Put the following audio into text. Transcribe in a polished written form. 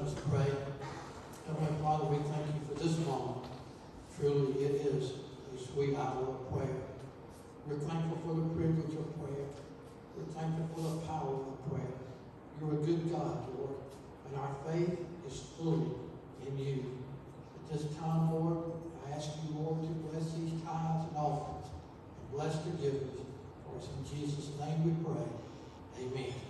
us pray. Heavenly Father, we thank you for this moment. Truly, it is a sweet hour of prayer. We're thankful for the privilege of prayer. We're thankful for the power of prayer. You're a good God, Lord, and our faith is fully in you. At this time, Lord, I ask you, Lord, to bless these tithes and offerings and bless the givers. For it's in Jesus' name we pray. Amen.